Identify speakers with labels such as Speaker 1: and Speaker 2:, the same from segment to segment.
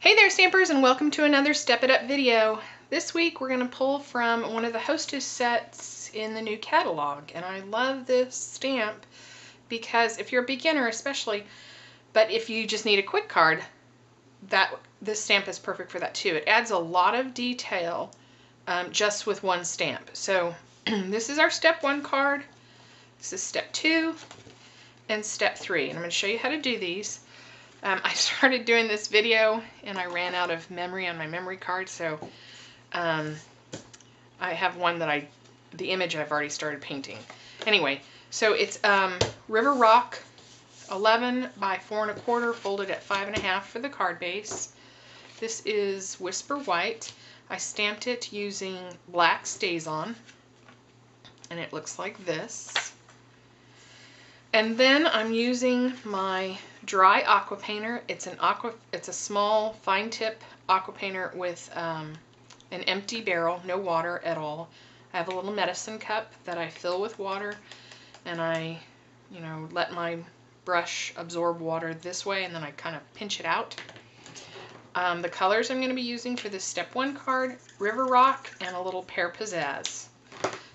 Speaker 1: Hey there Stampers, and welcome to another Step It Up video. This week we're going to pull from one of the Hostess sets in the new catalog, and I love this stamp because if you're a beginner especially, but if you just need a quick card, this stamp is perfect for that too. It adds a lot of detail just with one stamp. So this is our step 1 card, this is step 2, and step 3, and I'm going to show you how to do these. I started doing this video and I ran out of memory on my memory card, so I have one that the image I've already started painting. Anyway, so it's River Rock 11 by 4 1/4 folded at 5 1/2 for the card base. This is Whisper White. I stamped it using black StazOn, and it looks like this. And then I'm using my dry aqua painter. It's a small fine tip aqua painter with an empty barrel, no water at all. I have a little medicine cup that I fill with water, and I, let my brush absorb water this way, and then I kind of pinch it out. The colors I'm going to be using for this step 1 card, River Rock and a little Pear Pizzazz.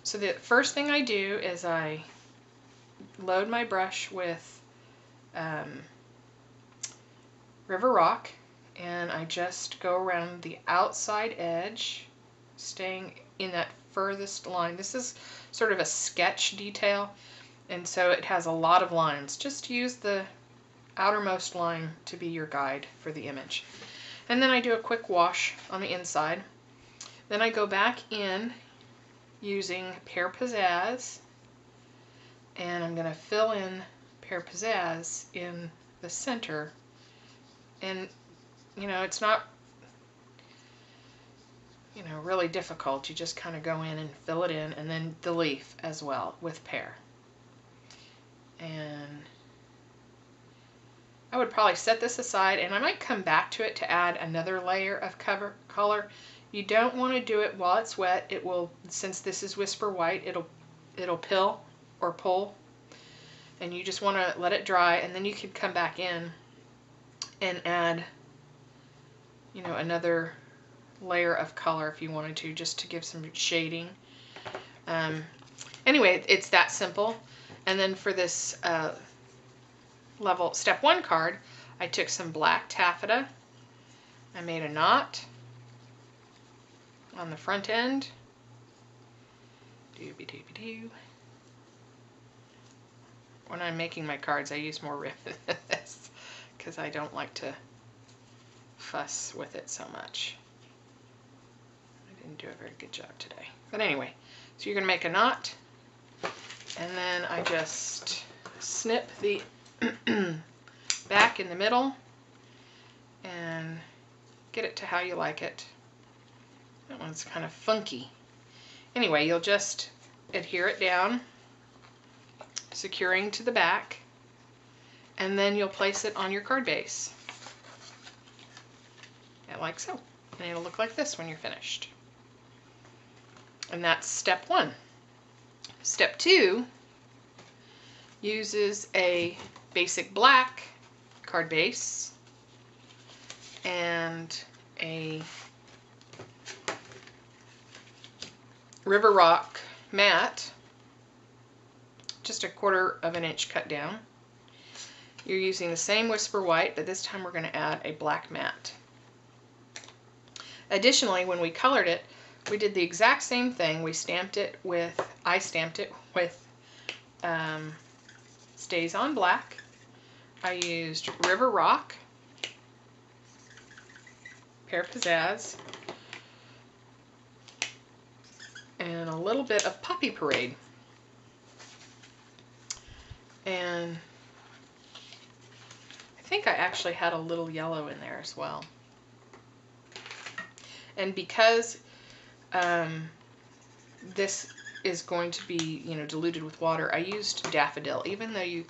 Speaker 1: So the first thing I do is I load my brush with River Rock, and I just go around the outside edge, staying in that furthest line. This is sort of a sketch detail, and so it has a lot of lines. Just use the outermost line to be your guide for the image. And then I do a quick wash on the inside. Then I go back in using Pear Pizzazz, and I'm going to fill in Pear Pizzazz in the center. And, it's not, really difficult. You just kind of go in and fill it in, and then the leaf as well with pear. And I would probably set this aside, and I might come back to it to add another layer of color. You don't want to do it while it's wet. It will, since this is Whisper White, it'll pill or pull, and you just want to let it dry, and then you could come back in and add, another layer of color if you wanted to, just to give some shading. Anyway, it's that simple. And then for this level step 1 card, I took some black taffeta. I made a knot on the front end. Doobie-doobie-doo. When I'm making my cards, I use more ribbon than this because I don't like to fuss with it so much. I didn't do a very good job today. But anyway, so you're going to make a knot, and then I just snip the back in the middle and get it to how you like it. That one's kind of funky. Anyway, you'll just adhere it down, securing to the back, and then you'll place it on your card base. Like so. And it'll look like this when you're finished. And that's step 1. Step 2 uses a basic black card base and a River Rock mat, just a 1/4 inch cut down. You're using the same Whisper White, but this time we're going to add a black mat. Additionally, when we colored it, we did the exact same thing. I stamped it with StazOn black. I used River Rock, Pear Pizzazz, and a little bit of Poppy Parade. And I think I actually had a little yellow in there as well. And because this is going to be, diluted with water, I used daffodil. Even though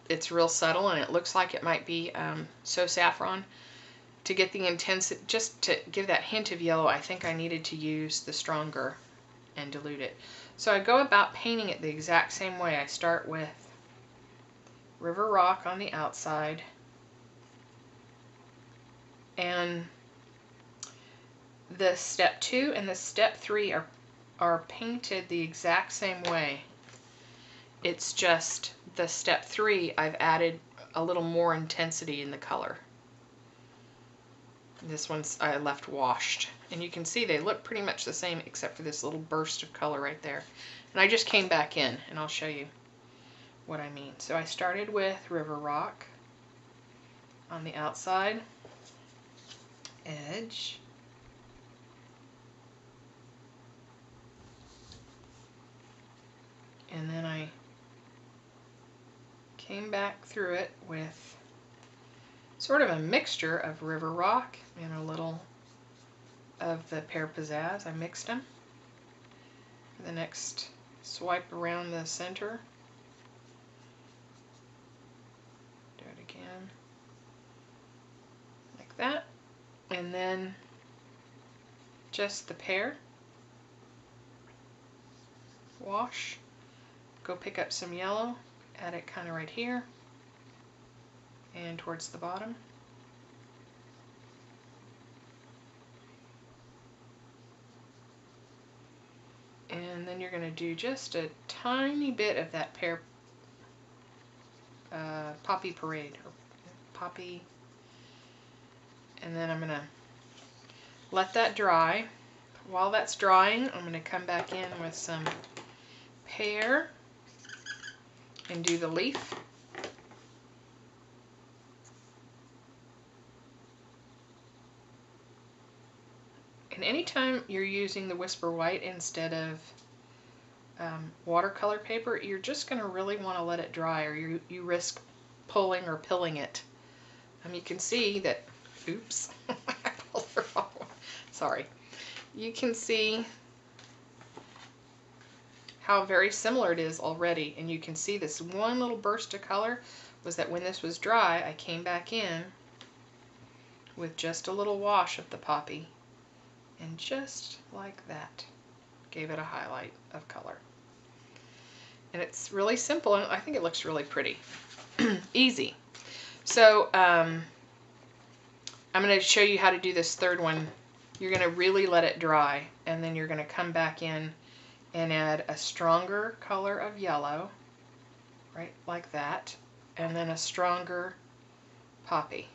Speaker 1: it's real subtle and it looks like it might be so saffron, to get the intensity, just to give that hint of yellow, I think I needed to use the stronger and dilute it. So I go about painting it the exact same way. I start with River Rock on the outside, And the step 2 and the step 3 are painted the exact same way. It's just the step 3 I've added a little more intensity in the color. This one's I left washed, and you can see they look pretty much the same except for this little burst of color right there. And I just came back in, and I'll show you what I mean. So I started with River Rock on the outside edge. And then I came back through it with sort of a mixture of River Rock and a little of the Pear Pizzazz. I mixed them. The next swipe around the center. Do it again. Like that. And then just the pear. Wash. Go pick up some yellow. Add it kind of right here. And towards the bottom. And then you're going to do just a tiny bit of that pear poppy parade, or poppy, and then I'm going to let that dry. While that's drying, I'm going to come back in with some pear and do the leaf. And anytime you're using the Whisper White instead of watercolor paper, you're just going to really want to let it dry, or you risk pulling or pilling it. You can see that, oops, I pulled the wrong one. Sorry. You can see how very similar it is already, and you can see this one little burst of color was that when this was dry, I came back in with just a little wash of the poppy. And just like that, gave it a highlight of color. And it's really simple, and I think it looks really pretty. Easy. So I'm going to show you how to do this third one. You're going to really let it dry, and then you're going to come back in and add a stronger color of yellow, right like that, and then a stronger poppy,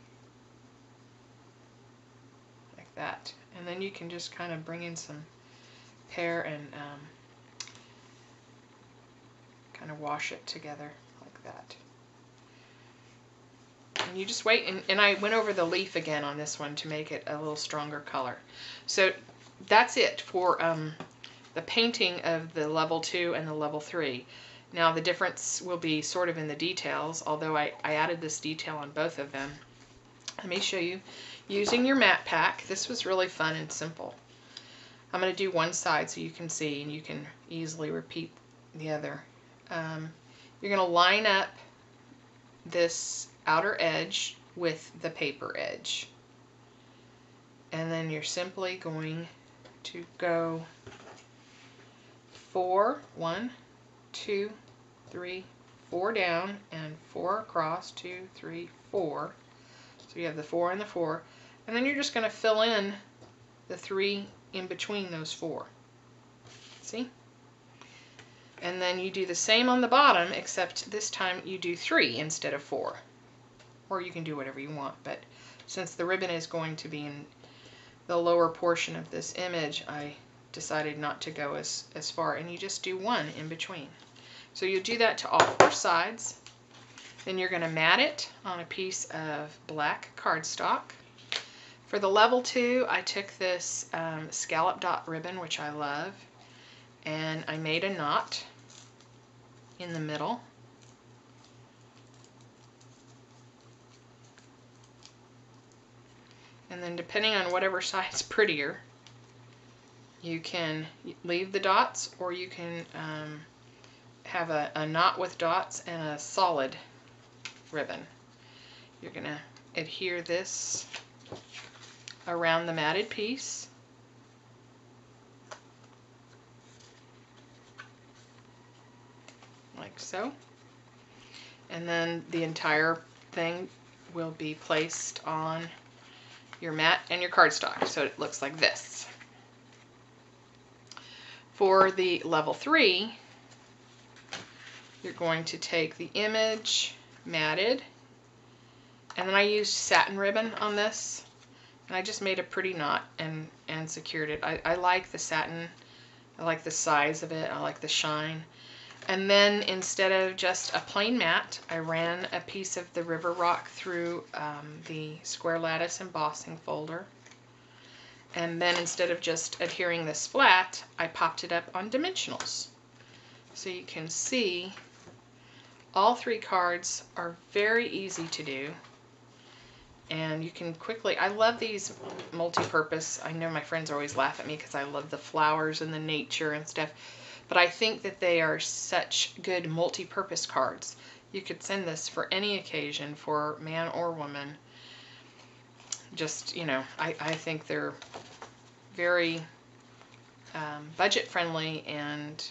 Speaker 1: like that. And then you can just kind of bring in some pear and kind of wash it together like that. And you just wait, and I went over the leaf again on this one to make it a little stronger color. So that's it for the painting of the level 2 and the level 3. Now the difference will be sort of in the details, although I added this detail on both of them. Let me show you. Using your matte pack, this was really fun and simple. I'm going to do one side so you can see, and you can easily repeat the other. You're going to line up this outer edge with the paper edge. And then you're simply going to go 4, 1, 2, 3, 4 down, and 4 across, 2, 3, 4. So you have the 4 and the 4. And then you're just going to fill in the 3 in between those 4. See? And then you do the same on the bottom, except this time you do 3 instead of 4. Or you can do whatever you want, but since the ribbon is going to be in the lower portion of this image, I decided not to go as far, and you just do 1 in between. So you do that to all 4 sides. Then you're going to mat it on a piece of black cardstock. For the level 2, I took this scallop dot ribbon, which I love, and I made a knot in the middle. And then depending on whatever side's prettier, you can leave the dots, or you can have a knot with dots and a solid ribbon. You're going to adhere this around the matted piece. Like so. And then the entire thing will be placed on your mat and your cardstock. So it looks like this. For the level 3, you're going to take the image matted, and then I used satin ribbon on this, and I just made a pretty knot and secured it. I like the satin. I like the size of it. I like the shine. And then instead of just a plain mat, I ran a piece of the river rock through the square lattice embossing folder. And then instead of just adhering this flat, I popped it up on dimensionals. So you can see all 3 cards are very easy to do. And you can quickly, I love these multi-purpose. I know my friends always laugh at me because I love the flowers and the nature and stuff. But I think that they are such good multi-purpose cards. You could send this for any occasion, for man or woman. Just, you know, I think they're very budget friendly, and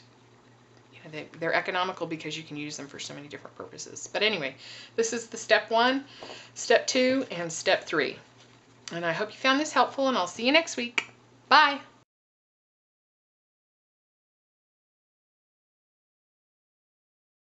Speaker 1: you know, they're economical because you can use them for so many different purposes. But anyway, this is the step 1, step 2, and step 3. And I hope you found this helpful, and I'll see you next week. Bye!